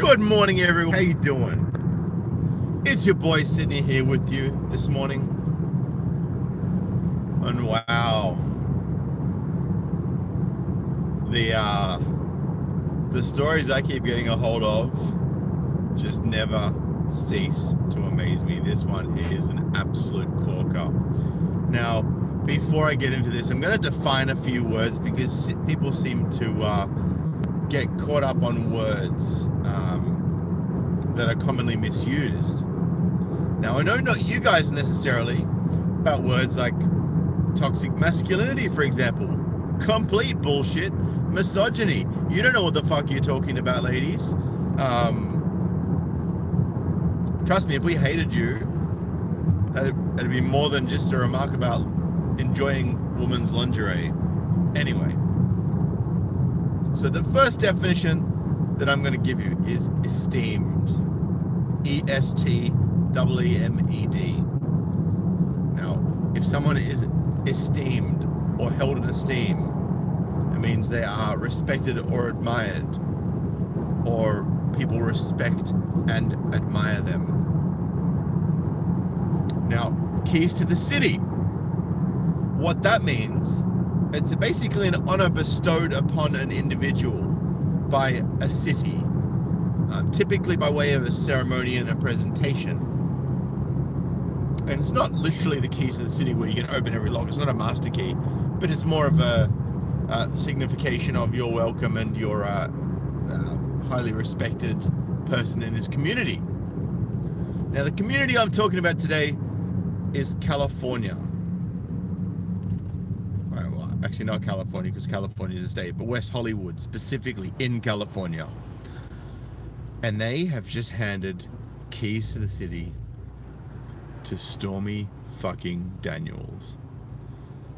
Good morning, everyone. How you doing? It's your boy Sydney here with you this morning. And wow, the stories I keep getting a hold of just never cease to amaze me. This one is an absolute corker. Now, before I get into this, I'm going to define a few words because people seem to get caught up on words that are commonly misused. Now, I know not you guys necessarily, about words like toxic masculinity, for example. Complete bullshit. Misogyny. You don't know what the fuck you're talking about, ladies. Trust me, if we hated you, that'd be more than just a remark about enjoying women's lingerie. Anyway, so the first definition that I'm going to give you is esteemed. E-S-T-E-E-M-E-D. Now, if someone is esteemed or held in esteem, it means they are respected or admired, or people respect and admire them. Now, keys to the city. What that means, it's basically an honor bestowed upon an individual by a city, typically by way of a ceremony and a presentation. And it's not literally the keys to the city where you can open every lock. It's not a master key, but it's more of a signification of your welcome and your highly respected person in this community. Now, the community I'm talking about today is California. Well, actually not California, because California is a state, but West Hollywood, specifically in California. And they have just handed keys to the city to Stormy fucking Daniels.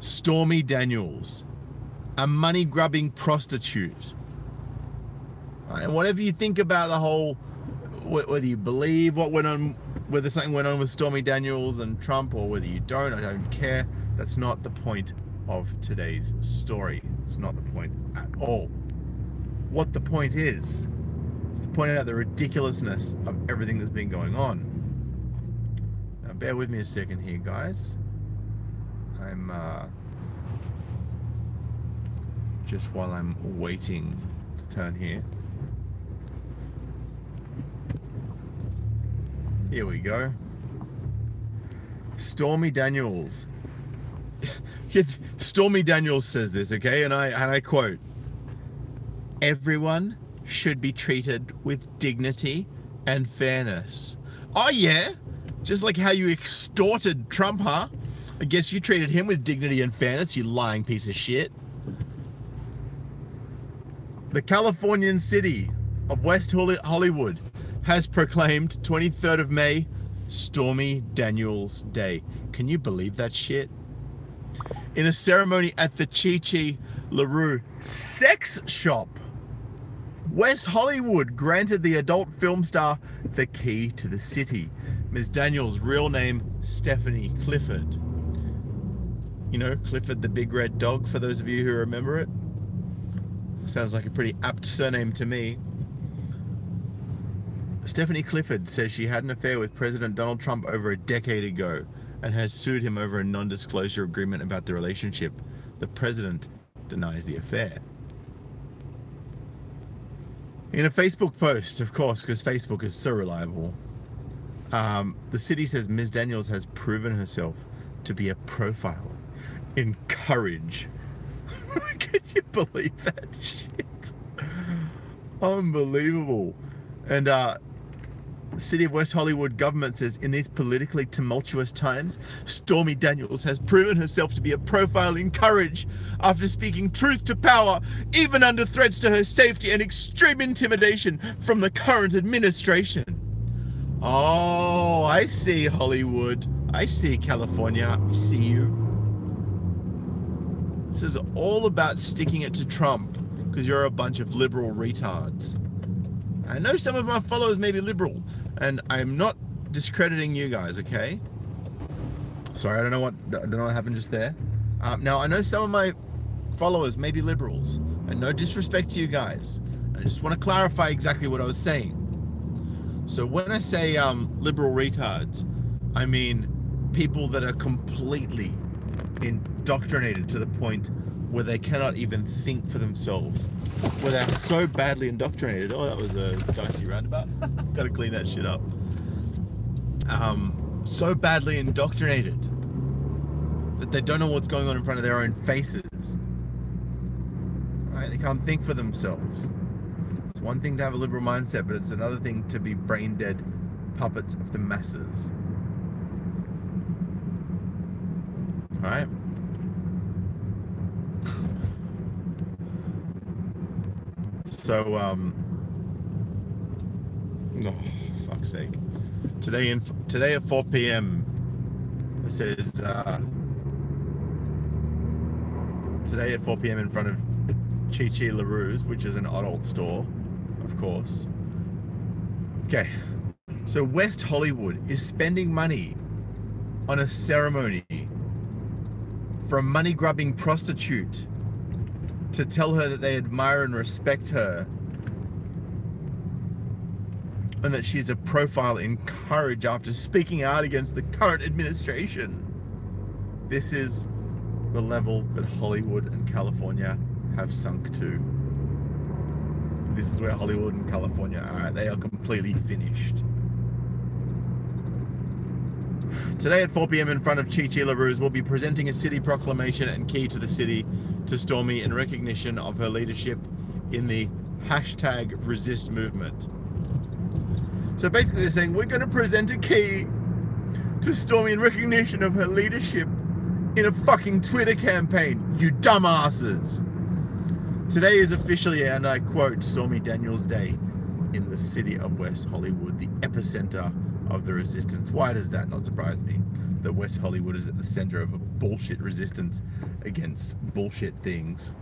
Stormy Daniels, a money-grubbing prostitute. And whatever you think about the whole, whether you believe what went on, whether something went on with Stormy Daniels and Trump, or whether you don't, I don't care. That's not the point of today's story. It's not the point at all. What the point is to point out the ridiculousness of everything that's been going on. Now, bear with me a second here, guys. I'm just while I'm waiting to turn here. Here we go. Stormy Daniels. Stormy Daniels says this, okay? And I quote, "Everyone should be treated with dignity and fairness." Oh yeah? Just like how you extorted Trump, huh? I guess you treated him with dignity and fairness, you lying piece of shit. The Californian city of West Hollywood has proclaimed 23rd of May Stormy Daniels Day. Can you believe that shit? In a ceremony at the Chi LaRue sex shop, West Hollywood granted the adult film star the key to the city. Ms. Daniels' real name, Stephanie Clifford. You know, Clifford the big red dog, for those of you who remember it. Sounds like a pretty apt surname to me. Stephanie Clifford says she had an affair with President Donald Trump over a decade ago and has sued him over a non-disclosure agreement about the relationship. The president denies the affair. In a Facebook post, of course, because Facebook is so reliable, the city says Ms. Daniels has proven herself to be a profile in courage. Can you believe that shit? Unbelievable. And the city of West Hollywood government says, in these politically tumultuous times, Stormy Daniels has proven herself to be a profile in courage after speaking truth to power, even under threats to her safety and extreme intimidation from the current administration. Oh, I see, Hollywood. I see, California. I see you. This is all about sticking it to Trump because you're a bunch of liberal retards. I know some of my followers may be liberal, and I'm not discrediting you guys, okay? Sorry, I don't know what happened just there. Now, I know some of my followers may be liberals, and no disrespect to you guys. I just want to clarify exactly what I was saying. So when I say liberal retards, I mean people that are completely indoctrinated to the point where they cannot even think for themselves, where they're so badly indoctrinated. Oh, that was a dicey roundabout. Gotta clean that shit up. So badly indoctrinated that they don't know what's going on in front of their own faces. Right? They can't think for themselves. It's one thing to have a liberal mindset, but it's another thing to be brain dead puppets of the masses. Right? So, oh, fuck's sake. Today at 4 p.m. it says, today at 4 p.m. in front of Chi Chi LaRue's, which is an adult store, of course. Okay, so West Hollywood is spending money on a ceremony for a money-grubbing prostitute to tell her that they admire and respect her and that she's a profile in courage after speaking out against the current administration. This is the level that Hollywood and California have sunk to. This is where Hollywood and California are. They are completely finished. Today at 4 p.m. in front of Chi Chi LaRue's, we'll be presenting a city proclamation and key to the city to Stormy in recognition of her leadership in the #resist movement. So basically they're saying, we're going to present a key to Stormy in recognition of her leadership in a fucking Twitter campaign, you dumbasses. Today is officially, and I quote, Stormy Daniels Day in the city of West Hollywood, the epicenter of the resistance. Why does that not surprise me? That West Hollywood is at the center of a bullshit resistance against bullshit things.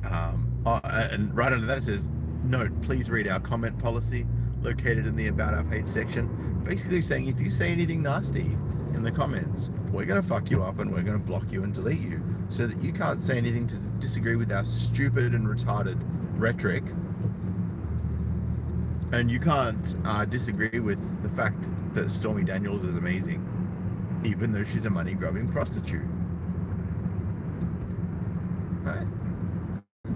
And right under that it says, note, please read our comment policy located in the About Our page section. Basically saying if you say anything nasty in the comments, we're going to fuck you up and we're going to block you and delete you so that you can't say anything to disagree with our stupid and retarded rhetoric. And you can't disagree with the fact that Stormy Daniels is amazing, even though she's a money-grubbing prostitute. Right?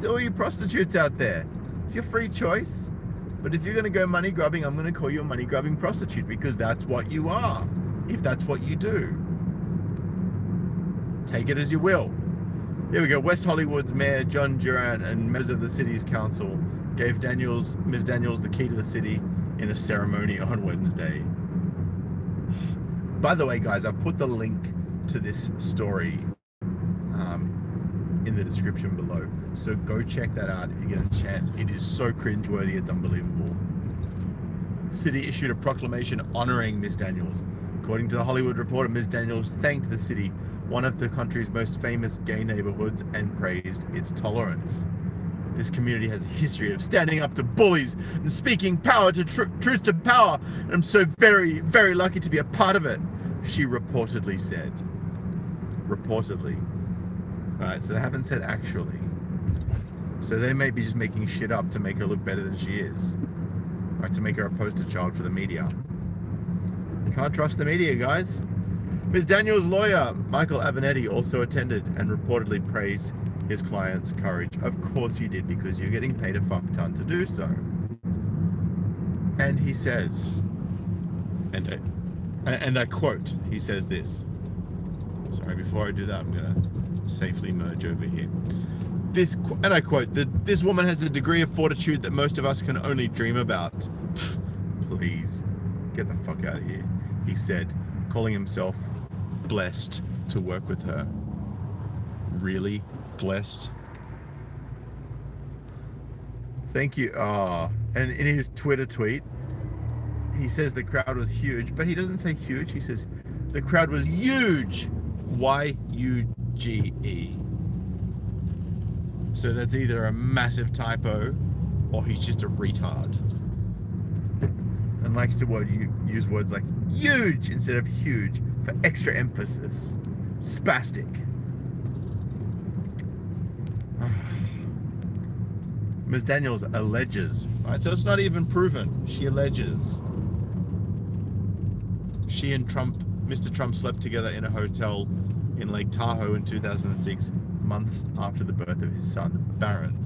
To all you prostitutes out there, it's your free choice. But if you're going to go money-grubbing, I'm going to call you a money-grubbing prostitute because that's what you are, if that's what you do. Take it as you will. Here we go. West Hollywood's Mayor John Duran and members of the city's council gave Ms. Daniels the key to the city in a ceremony on Wednesday. By the way, guys, I've put the link to this story in the description below. So go check that out if you get a chance. It is so cringeworthy, it's unbelievable. The city issued a proclamation honoring Ms. Daniels. According to the Hollywood Reporter, Ms. Daniels thanked the city, one of the country's most famous gay neighborhoods, and praised its tolerance. This community has a history of standing up to bullies and speaking power to truth to power, and I'm so very, very lucky to be a part of it, she reportedly said. Reportedly. Right, so they haven't said actually. So they may be just making shit up to make her look better than she is. Right, to make her a poster child for the media. Can't trust the media, guys. Ms. Daniels' lawyer, Michael Avenatti, also attended and reportedly praised his client's courage. Of course he did, because you're getting paid a fuck ton to do so. And he says, and I quote, he says this. Sorry, before I do that, I'm going to safely merge over here. And I quote, this woman has a degree of fortitude that most of us can only dream about. Please, get the fuck out of here, he said, calling himself blessed to work with her. Really? Blessed? Thank you. Oh, and in his Twitter tweet, he says the crowd was huge, but he doesn't say huge, he says the crowd was huge. Y-U-G-E. So that's either a massive typo or he's just a retard. And likes to use words like huge instead of huge for extra emphasis. Spastic. Ms. Daniels alleges, right? So it's not even proven. She alleges. She and Mr. Trump slept together in a hotel in Lake Tahoe in 2006, months after the birth of his son, Barron.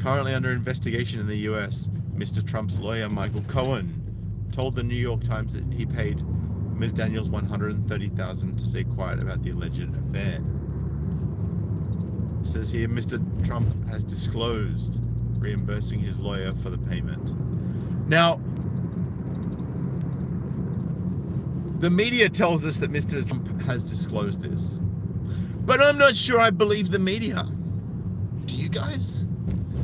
Currently under investigation in the US, Mr. Trump's lawyer, Michael Cohen, told the New York Times that he paid Ms. Daniels $130,000 to stay quiet about the alleged affair. It says here, Mr. Trump has disclosed reimbursing his lawyer for the payment. Now, the media tells us that Mr. Trump has disclosed this, but I'm not sure I believe the media. Do you guys?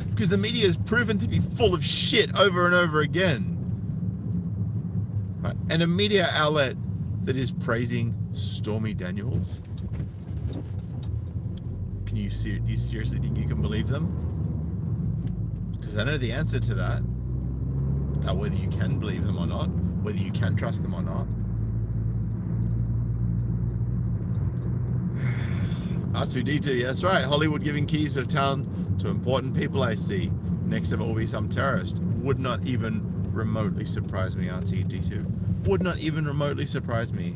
Because the media is proven to be full of shit over and over again. Right? And a media outlet that is praising Stormy Daniels. Do you seriously think you can believe them? Because I know the answer to that. About whether you can believe them or not, whether you can trust them or not. R2D2, yeah, that's right. Hollywood giving keys of town to important people, I see. Next of it will be some terrorist. Would not even remotely surprise me, R2D2. Would not even remotely surprise me.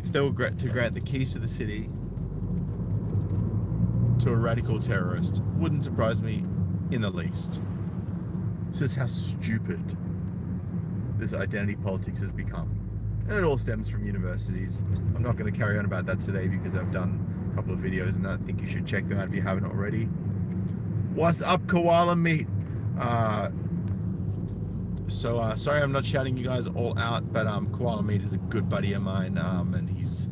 If they were to grant the keys to the city to a radical terrorist, wouldn't surprise me in the least. This is how stupid this identity politics has become. And it all stems from universities. I'm not going to carry on about that today because I've done a couple of videos and I think you should check them out if you haven't already. What's up, koala meat? Sorry I'm not shouting you guys all out, but Koala Meat is a good buddy of mine, and he's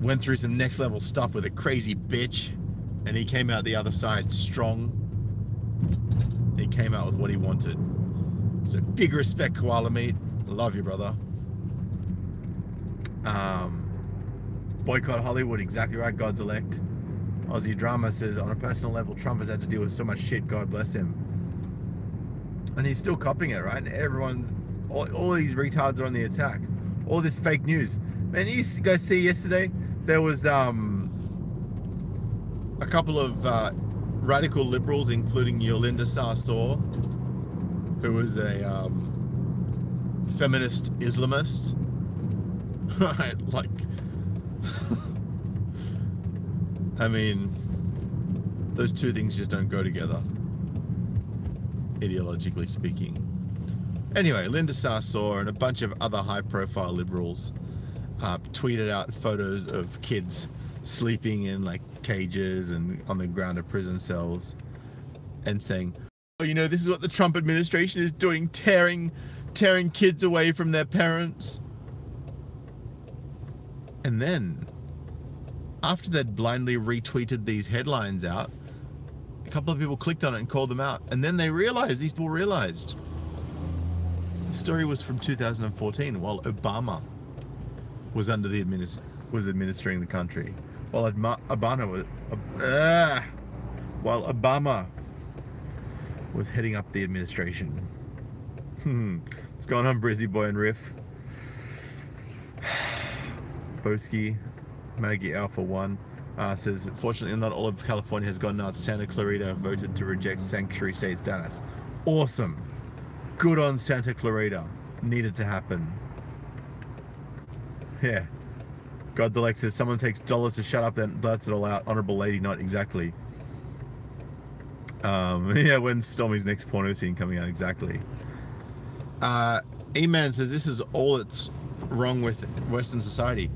went through some next level stuff with a crazy bitch, and he came out the other side strong. He came out with what he wanted. So big respect, Koala Meat. Love you, brother. Boycott Hollywood, exactly right. God's elect. Aussie Drama says, on a personal level, Trump has had to deal with so much shit. God bless him. And he's still copping it, right? And everyone's, all these retards are on the attack. All this fake news. Man, you guys see yesterday, there was a couple of radical liberals, including Yolinda Sarsour, who was a feminist Islamist. Right, like, I mean, those two things just don't go together, ideologically speaking. Anyway, Linda Sarsour and a bunch of other high-profile liberals tweeted out photos of kids sleeping in like cages and on the ground of prison cells, and saying, "Oh, you know, this is what the Trump administration is doing, tearing kids away from their parents." And then, after they'd blindly retweeted these headlines out, a couple of people clicked on it and called them out. And then they realized, these people realized, the story was from 2014, while Obama was under the administering the country. While Obama was heading up the administration. What's going on, Brizzy Boy and Riff? Boski, Maggie Alpha 1 says, fortunately not all of California has gone nuts. Santa Clarita voted to reject sanctuary state status. Awesome. Good on Santa Clarita. Needed to happen. Yeah. God Delect says, someone takes dollars to shut up, then that's it all out. Honorable lady, not exactly. Yeah, when's Stormy's next porno scene coming out? Exactly. E-Man says, this is all that's wrong with Western society.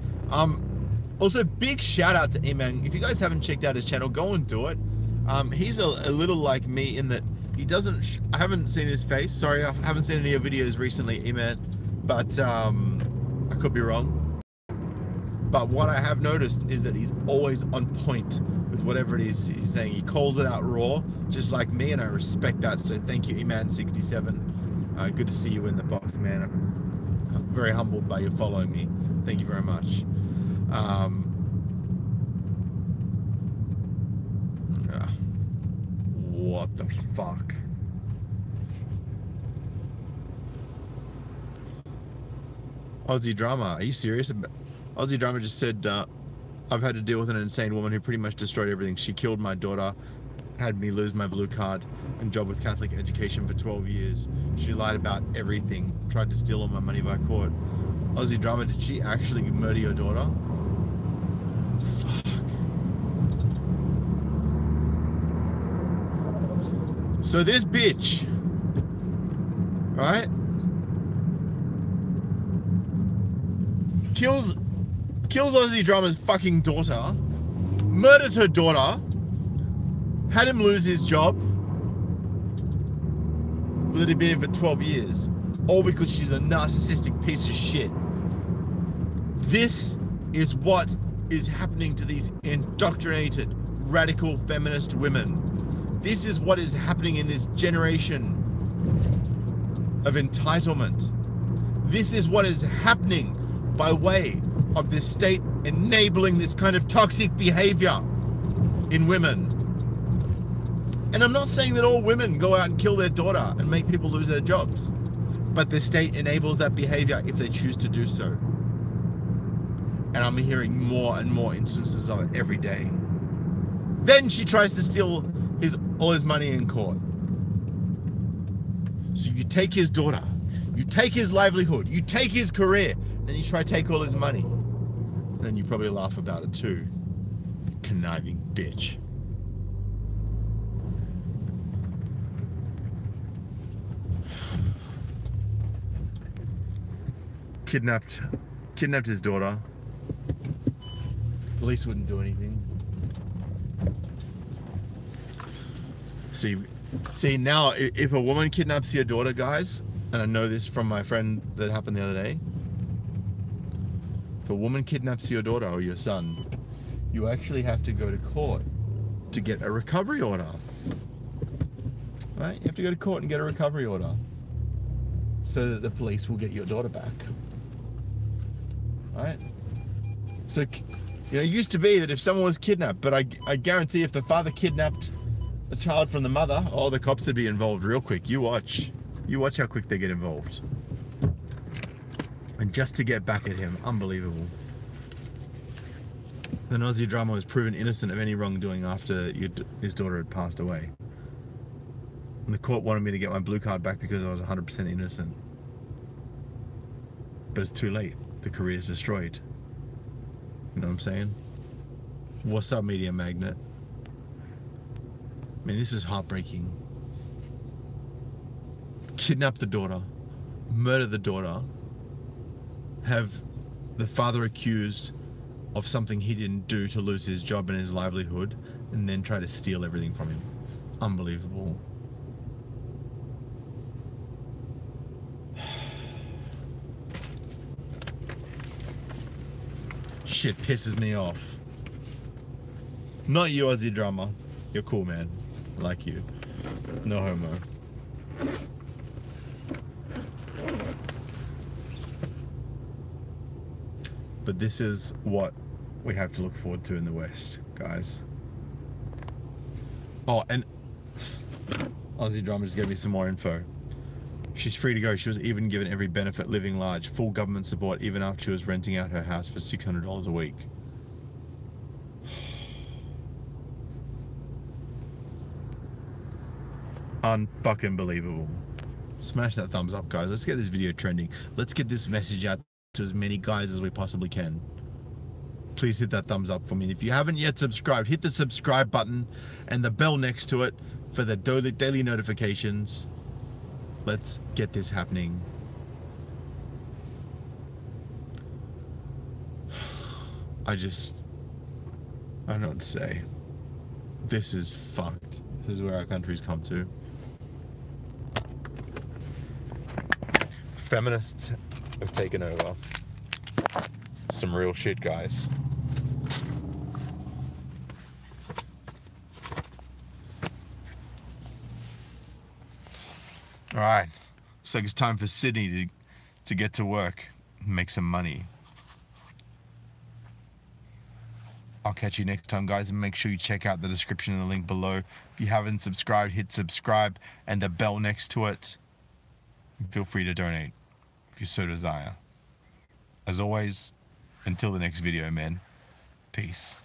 Also, big shout out to E-Man. If you guys haven't checked out his channel, go and do it. He's a little like me in that he doesn't, I haven't seen his face. Sorry, I haven't seen any of your videos recently, E-Man, but I could be wrong. But what I have noticed is that he's always on point with whatever it is he's saying. He calls it out raw, just like me, and I respect that. So thank you, E-Man67. Good to see you in the box, man. I'm very humbled by you following me. Thank you very much. What the fuck? Aussie Drama, are you serious? Aussie Drama just said, I've had to deal with an insane woman who pretty much destroyed everything. She killed my daughter, had me lose my blue card and job with Catholic education for 12 years. She lied about everything, tried to steal all my money by court. Aussie drama, did she actually murder your daughter? Fuck. So this bitch, right, kills Aussie drama's fucking daughter, murders her daughter, had him lose his job that he'd been in for 12 years, all because she's a narcissistic piece of shit. This is what is happening to these indoctrinated, radical feminist women. This is what is happening in this generation of entitlement. This is what is happening by way of this state enabling this kind of toxic behavior in women. And I'm not saying that all women go out and kill their daughter and make people lose their jobs, but the state enables that behavior if they choose to do so. And I'm hearing more and more instances of it every day. Then she tries to steal all his money in court. So you take his daughter, you take his livelihood, you take his career, then you try to take all his money. And then you probably laugh about it too. Conniving bitch. Kidnapped his daughter. Police wouldn't do anything. See now, if a woman kidnaps your daughter, guys, and I know this from my friend that happened the other day. If a woman kidnaps your daughter or your son, you actually have to go to court to get a recovery order. Right? You have to go to court and get a recovery order so that the police will get your daughter back. Right? So, you know, it used to be that if someone was kidnapped, but I guarantee if the father kidnapped a child from the mother, oh, the cops would be involved real quick. You watch how quick they get involved. And just to get back at him, unbelievable. Then Aussie drama was proven innocent of any wrongdoing after his daughter had passed away. And the court wanted me to get my blue card back because I was 100% innocent. But it's too late. The career's destroyed. You know what I'm saying? What's up, media magnet? Man, this is heartbreaking. Kidnap the daughter, murder the daughter, have the father accused of something he didn't do to lose his job and his livelihood, and then try to steal everything from him. Unbelievable. Shit pisses me off. Not you, Aussie drama. You're cool, man. I like you. No homo. But this is what we have to look forward to in the West, guys. Oh, and Aussie drama just gave me some more info. She's free to go. She was even given every benefit living large, full government support, even after she was renting out her house for $600 a week. Unfucking believable. Smash that thumbs up, guys. Let's get this video trending. Let's get this message out to as many guys as we possibly can. Please hit that thumbs up for me. And if you haven't yet subscribed, hit the subscribe button and the bell next to it for the daily notifications. Let's get this happening. I don't know what to say. This is fucked. This is where our country's come to. Feminists have taken over. Some real shit, guys. Alright, looks like it's time for Sydney to get to work and make some money. I'll catch you next time, guys, and make sure you check out the description and the link below. If you haven't subscribed, hit subscribe and the bell next to it. Feel free to donate if you so desire. As always, until the next video, man. Peace.